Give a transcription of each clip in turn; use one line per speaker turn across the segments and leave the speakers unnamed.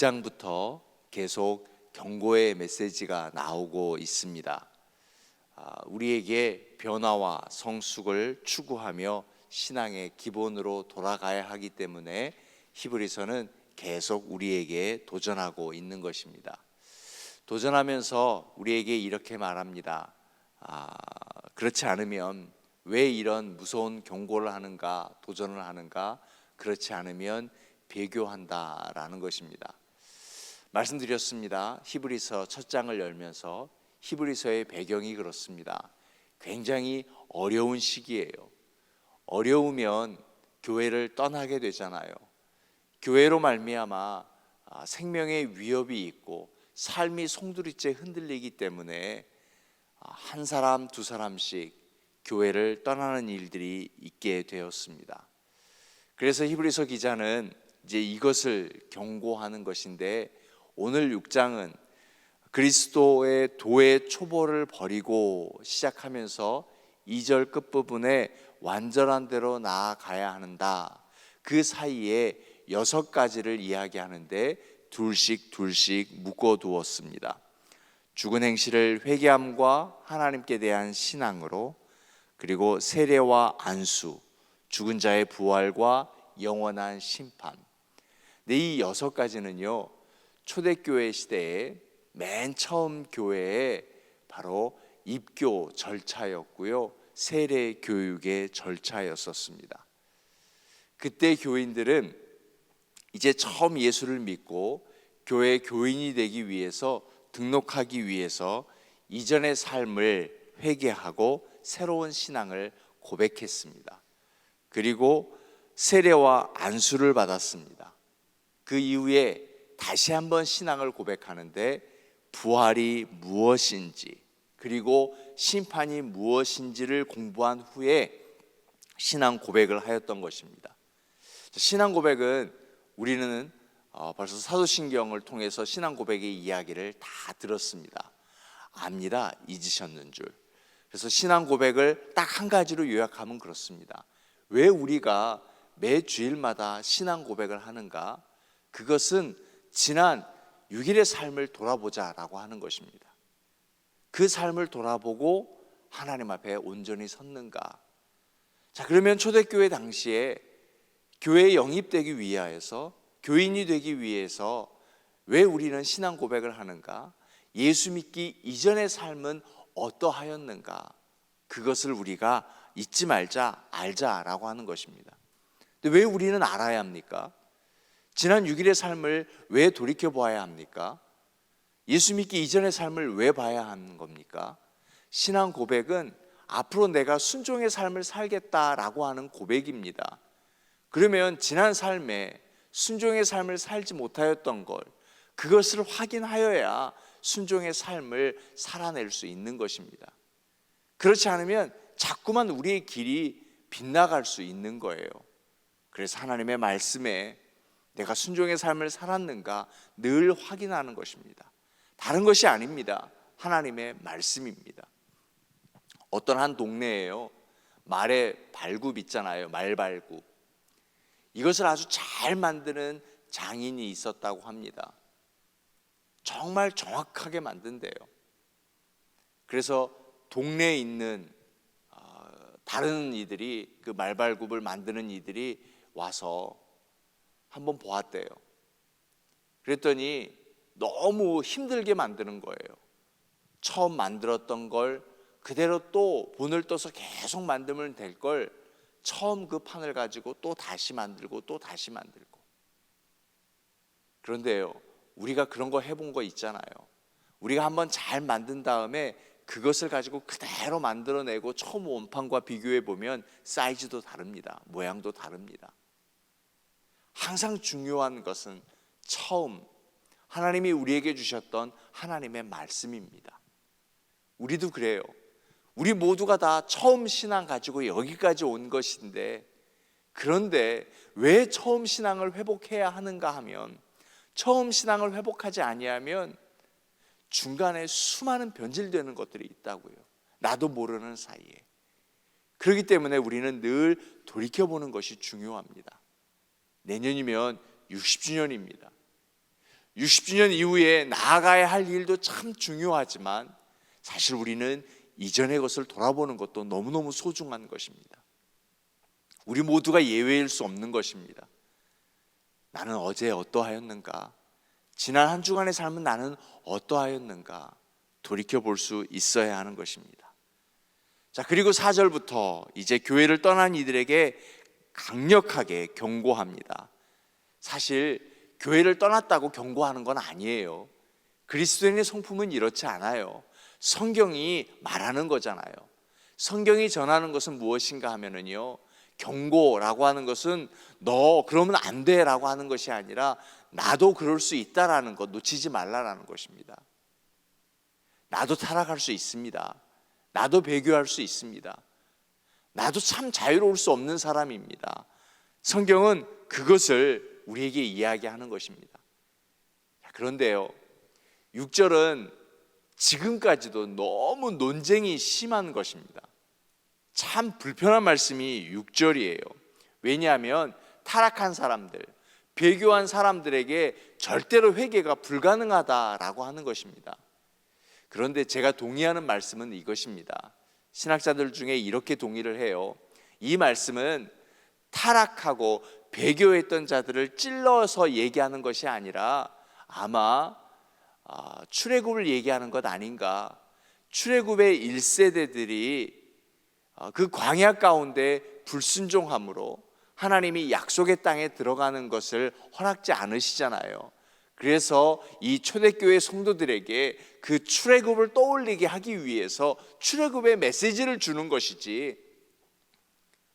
5장부터 계속 경고의 메시지가 나오고 있습니다. 우리에게 변화와 성숙을 추구하며 신앙의 기본으로 돌아가야 하기 때문에 히브리서는 계속 우리에게 도전하고 있는 것입니다. 도전하면서 우리에게 이렇게 말합니다. 그렇지 않으면 왜 이런 무서운 경고를 하는가, 도전을 하는가? 그렇지 않으면 배교한다라는 것입니다. 말씀드렸습니다. 히브리서 첫 장을 열면서 히브리서의 배경이 그렇습니다. 굉장히 어려운 시기예요. 어려우면 교회를 떠나게 되잖아요. 교회로 말미암아 생명의 위협이 있고 삶이 송두리째 흔들리기 때문에 한 사람 두 사람씩 교회를 떠나는 일들이 있게 되었습니다. 그래서 히브리서 기자는 이제 이것을 경고하는 것인데, 오늘 6장은 그리스도의 도의 초보를 버리고 시작하면서 2절 끝부분에 완전한 대로 나아가야 한다. 그 사이에 6가지를 이야기하는데 둘씩 묶어두었습니다. 죽은 행실을 회개함과 하나님께 대한 신앙으로, 그리고 세례와 안수, 죽은 자의 부활과 영원한 심판. 이 6가지는요, 초대교회 시대에 맨 처음 교회에 바로 입교 절차였고요, 세례 교육의 절차였었습니다. 그때 교인들은 이제 처음 예수를 믿고 교회 교인이 되기 위해서, 등록하기 위해서 이전의 삶을 회개하고 새로운 신앙을 고백했습니다. 그리고 세례와 안수를 받았습니다. 그 이후에 다시 한번 신앙을 고백하는데, 부활이 무엇인지 그리고 심판이 무엇인지를 공부한 후에 신앙 고백을 하였던 것입니다. 신앙 고백은 우리는 벌써 사도신경을 통해서 신앙 고백의 이야기를 다 들었습니다. 압니다. 잊으셨는 줄. 그래서 신앙 고백을 딱 한 가지로 요약하면 그렇습니다. 왜 우리가 매 주일마다 신앙 고백을 하는가? 그것은 지난 6일의 삶을 돌아보자라고 하는 것입니다. 그 삶을 돌아보고 하나님 앞에 온전히 섰는가? 자, 그러면 초대교회 당시에 교회에 영입되기 위하여서, 교인이 되기 위해서 왜 우리는 신앙 고백을 하는가? 예수 믿기 이전의 삶은 어떠하였는가? 그것을 우리가 잊지 말자, 알자라고 하는 것입니다. 근데 왜 우리는 알아야 합니까? 지난 6일의 삶을 왜 돌이켜보아야 합니까? 예수 믿기 이전의 삶을 왜 봐야 하는 겁니까? 신앙 고백은 앞으로 내가 순종의 삶을 살겠다라고 하는 고백입니다. 그러면 지난 삶에 순종의 삶을 살지 못하였던 걸, 그것을 확인하여야 순종의 삶을 살아낼 수 있는 것입니다. 그렇지 않으면 자꾸만 우리의 길이 빗나갈 수 있는 거예요. 그래서 하나님의 말씀에 내가 순종의 삶을 살았는가 늘 확인하는 것입니다. 다른 것이 아닙니다. 하나님의 말씀입니다. 어떤 한 동네에요, 말의 발굽 있잖아요. 말발굽. 이것을 아주 잘 만드는 장인이 있었다고 합니다. 정말 정확하게 만든대요. 그래서 동네에 있는 다른 이들이, 그 말발굽을 만드는 이들이 와서 한번 보았대요. 그랬더니 너무 힘들게 만드는 거예요. 처음 만들었던 걸 그대로 또 본을 떠서 계속 만들면 될 걸 처음 그 판을 가지고 또 다시 만들고 또 다시 만들고. 그런데요, 우리가 그런 거 해본 거 있잖아요. 우리가 한번 잘 만든 다음에 그것을 가지고 그대로 만들어내고 처음 원판과 비교해 보면 사이즈도 다릅니다. 모양도 다릅니다. 항상 중요한 것은 처음 하나님이 우리에게 주셨던 하나님의 말씀입니다. 우리도 그래요. 우리 모두가 다 처음 신앙 가지고 여기까지 온 것인데, 그런데 왜 처음 신앙을 회복해야 하는가 하면, 처음 신앙을 회복하지 아니하면 중간에 수많은 변질되는 것들이 있다고요. 나도 모르는 사이에. 그렇기 때문에 우리는 늘 돌이켜보는 것이 중요합니다. 내년이면 60주년입니다. 60주년 이후에 나아가야 할 일도 참 중요하지만 사실 우리는 이전의 것을 돌아보는 것도 너무너무 소중한 것입니다. 우리 모두가 예외일 수 없는 것입니다. 나는 어제 어떠하였는가? 지난 한 주간의 삶은 나는 어떠하였는가? 돌이켜볼 수 있어야 하는 것입니다. 자, 그리고 4절부터 이제 교회를 떠난 이들에게 강력하게 경고합니다. 사실 교회를 떠났다고 경고하는 건 아니에요. 그리스도인의 성품은 이렇지 않아요. 성경이 말하는 거잖아요. 성경이 전하는 것은 무엇인가 하면은요, 경고라고 하는 것은 너 그러면 안 돼라고 하는 것이 아니라 나도 그럴 수 있다라는 것 놓치지 말라라는 것입니다. 나도 타락할 수 있습니다. 나도 배교할 수 있습니다. 나도 참 자유로울 수 없는 사람입니다. 성경은 그것을 우리에게 이야기하는 것입니다. 그런데요, 6절은 지금까지도 너무 논쟁이 심한 것입니다. 참 불편한 말씀이 6절이에요. 왜냐하면 타락한 사람들, 배교한 사람들에게 절대로 회개가 불가능하다라고 하는 것입니다. 그런데 제가 동의하는 말씀은 이것입니다. 신학자들 중에 이렇게 동의를 해요. 이 말씀은 타락하고 배교했던 자들을 찔러서 얘기하는 것이 아니라 아마 출애굽을 얘기하는 것 아닌가. 출애굽의 1세대들이 그 광야 가운데 불순종함으로 하나님이 약속의 땅에 들어가는 것을 허락지 않으시잖아요. 그래서 이 초대교회 성도들에게 그 출애굽을 떠올리게 하기 위해서 출애굽의 메시지를 주는 것이지,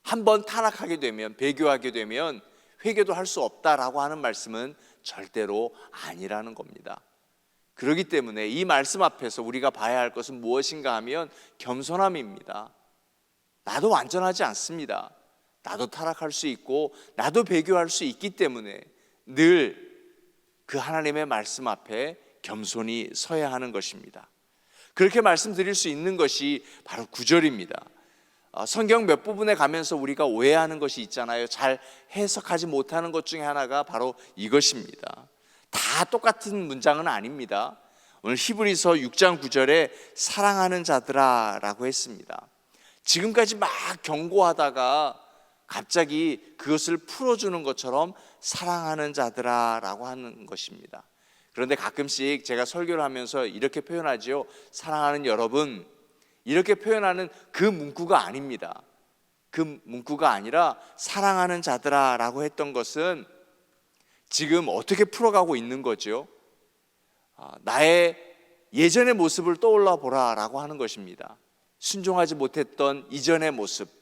한번 타락하게 되면, 배교하게 되면 회개도 할 수 없다라고 하는 말씀은 절대로 아니라는 겁니다. 그렇기 때문에 이 말씀 앞에서 우리가 봐야 할 것은 무엇인가 하면 겸손함입니다. 나도 완전하지 않습니다. 나도 타락할 수 있고 나도 배교할 수 있기 때문에 늘 그 하나님의 말씀 앞에 겸손히 서야 하는 것입니다. 그렇게 말씀드릴 수 있는 것이 바로 9절입니다. 성경 몇 부분에 가면서 우리가 오해하는 것이 있잖아요. 잘 해석하지 못하는 것 중에 하나가 바로 이것입니다. 다 똑같은 문장은 아닙니다. 오늘 히브리서 6장 9절에 사랑하는 자들아 라고 했습니다. 지금까지 막 경고하다가 갑자기 그것을 풀어주는 것처럼 사랑하는 자들아 라고 하는 것입니다. 그런데 가끔씩 제가 설교를 하면서 이렇게 표현하죠. 사랑하는 여러분, 이렇게 표현하는 그 문구가 아닙니다. 그 문구가 아니라 사랑하는 자들아 라고 했던 것은 지금 어떻게 풀어가고 있는 거죠? 나의 예전의 모습을 떠올라 보라 라고 하는 것입니다. 순종하지 못했던 이전의 모습.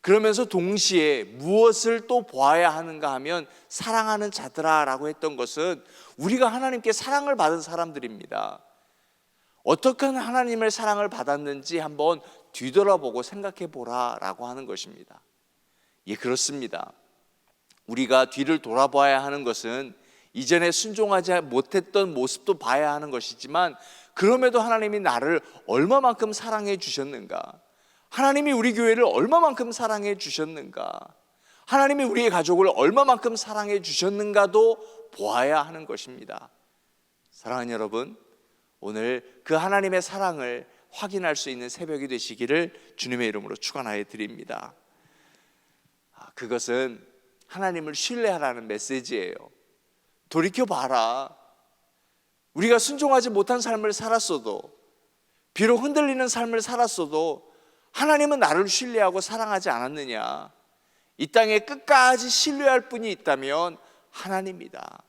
그러면서 동시에 무엇을 또 보아야 하는가 하면 사랑하는 자들아 라고 했던 것은 우리가 하나님께 사랑을 받은 사람들입니다. 어떻게 하나님의 사랑을 받았는지 한번 뒤돌아보고 생각해 보라 라고 하는 것입니다. 예, 그렇습니다. 우리가 뒤를 돌아봐야 하는 것은 이전에 순종하지 못했던 모습도 봐야 하는 것이지만, 그럼에도 하나님이 나를 얼마만큼 사랑해 주셨는가, 하나님이 우리 교회를 얼마만큼 사랑해 주셨는가, 하나님이 우리의 가족을 얼마만큼 사랑해 주셨는가도 보아야 하는 것입니다. 사랑하는 여러분, 오늘 그 하나님의 사랑을 확인할 수 있는 새벽이 되시기를 주님의 이름으로 축원하여 드립니다. 그것은 하나님을 신뢰하라는 메시지예요. 돌이켜봐라. 우리가 순종하지 못한 삶을 살았어도, 비록 흔들리는 삶을 살았어도 하나님은 나를 신뢰하고 사랑하지 않았느냐? 이 땅에 끝까지 신뢰할 분이 있다면 하나님이다.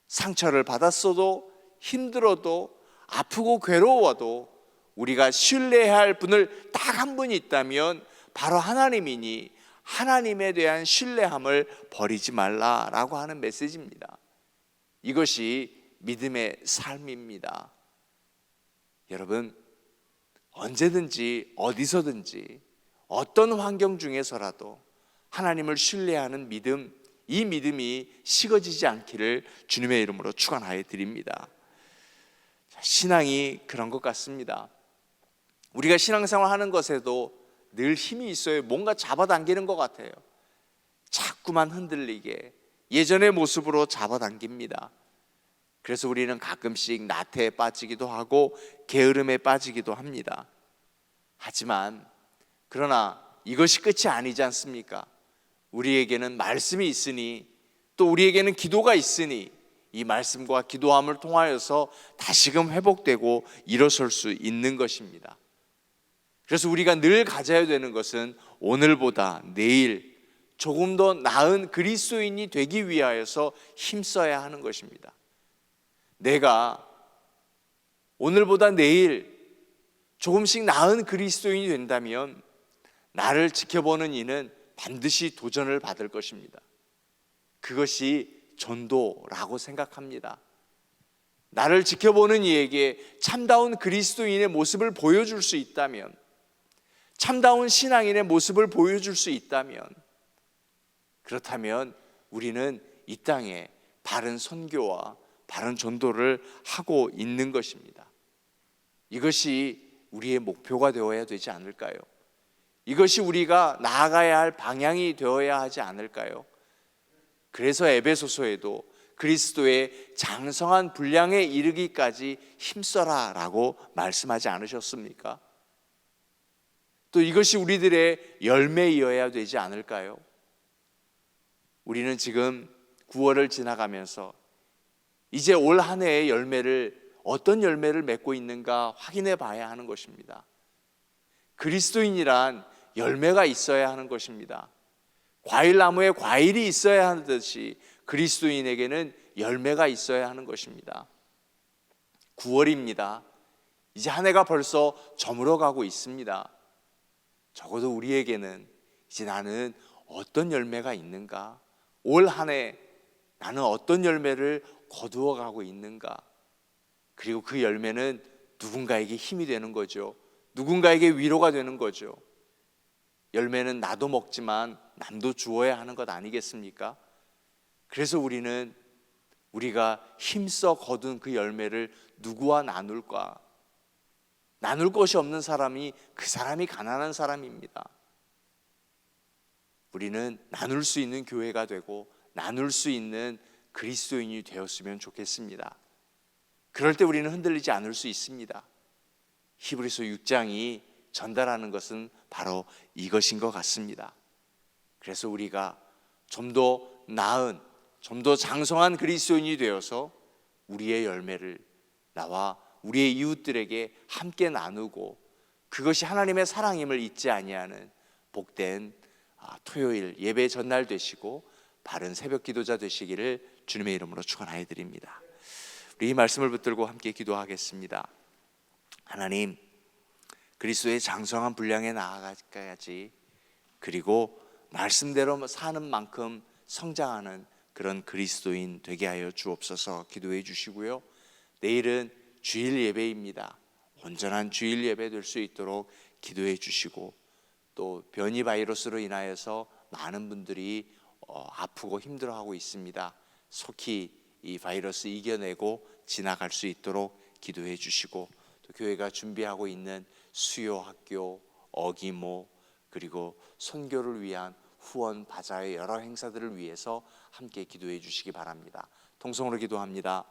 상처를 받았어도, 힘들어도, 아프고 괴로워도 우리가 신뢰해야 할 분을 딱 한 분이 있다면 바로 하나님이니 하나님에 대한 신뢰함을 버리지 말라라고 하는 메시지입니다. 이것이 믿음의 삶입니다. 여러분, 언제든지 어디서든지 어떤 환경 중에서라도 하나님을 신뢰하는 믿음, 이 믿음이 식어지지 않기를 주님의 이름으로 축원하여 드립니다. 신앙이 그런 것 같습니다. 우리가 신앙생활 하는 것에도 늘 힘이 있어요. 뭔가 잡아당기는 것 같아요. 자꾸만 흔들리게 예전의 모습으로 잡아당깁니다. 그래서 우리는 가끔씩 나태에 빠지기도 하고 게으름에 빠지기도 합니다. 하지만 그러나 이것이 끝이 아니지 않습니까? 우리에게는 말씀이 있으니, 또 우리에게는 기도가 있으니, 이 말씀과 기도함을 통하여서 다시금 회복되고 일어설 수 있는 것입니다. 그래서 우리가 늘 가져야 되는 것은 오늘보다 내일 조금 더 나은 그리스도인이 되기 위하여서 힘써야 하는 것입니다. 내가 오늘보다 내일 조금씩 나은 그리스도인이 된다면 나를 지켜보는 이는 반드시 도전을 받을 것입니다. 그것이 전도라고 생각합니다. 나를 지켜보는 이에게 참다운 그리스도인의 모습을 보여줄 수 있다면, 참다운 신앙인의 모습을 보여줄 수 있다면, 그렇다면 우리는 이 땅에 바른 선교와 바른 전도를 하고 있는 것입니다. 이것이 우리의 목표가 되어야 되지 않을까요? 이것이 우리가 나아가야 할 방향이 되어야 하지 않을까요? 그래서 에베소서에도 그리스도의 장성한 분량에 이르기까지 힘써라 라고 말씀하지 않으셨습니까? 또 이것이 우리들의 열매이어야 되지 않을까요? 우리는 지금 9월을 지나가면서 이제 올 한 해의 열매를, 어떤 열매를 맺고 있는가 확인해 봐야 하는 것입니다. 그리스도인이란 열매가 있어야 하는 것입니다. 과일나무에 과일이 있어야 하듯이 그리스도인에게는 열매가 있어야 하는 것입니다. 9월입니다. 이제 한 해가 벌써 저물어 가고 있습니다. 적어도 우리에게는 이제 나는 어떤 열매가 있는가, 올 한 해 나는 어떤 열매를 거두어 가고 있는가, 그리고 그 열매는 누군가에게 힘이 되는 거죠. 누군가에게 위로가 되는 거죠. 열매는 나도 먹지만 남도 주어야 하는 것 아니겠습니까? 그래서 우리가 힘써 거둔 그 열매를 누구와 나눌까? 나눌 것이 없는 사람이, 그 사람이 가난한 사람입니다. 우리는 나눌 수 있는 교회가 되고 나눌 수 있는 그리스도인이 되었으면 좋겠습니다. 그럴 때 우리는 흔들리지 않을 수 있습니다. 히브리서 6장이 전달하는 것은 바로 이것인 것 같습니다. 그래서 우리가 좀 더 나은, 좀 더 장성한 그리스도인이 되어서 우리의 열매를 나와 우리의 이웃들에게 함께 나누고, 그것이 하나님의 사랑임을 잊지 아니하는 복된 토요일 예배 전날 되시고 바른 새벽 기도자 되시기를 주님의 이름으로 축원하여 드립니다. 우리 이 말씀을 붙들고 함께 기도하겠습니다. 하나님, 그리스도의 장성한 분량에 나아가까지, 그리고 말씀대로 사는 만큼 성장하는 그런 그리스도인 되게 하여 주옵소서. 기도해 주시고요. 내일은 주일 예배입니다. 온전한 주일 예배 될 수 있도록 기도해 주시고, 또 변이 바이러스로 인하여서 많은 분들이 아프고 힘들어하고 있습니다. 속히 이 바이러스 이겨내고 지나갈 수 있도록 기도해 주시고, 또 교회가 준비하고 있는 수요학교, 어기모, 그리고 선교를 위한 후원 바자회 여러 행사들을 위해서 함께 기도해 주시기 바랍니다. 통성으로 기도합니다.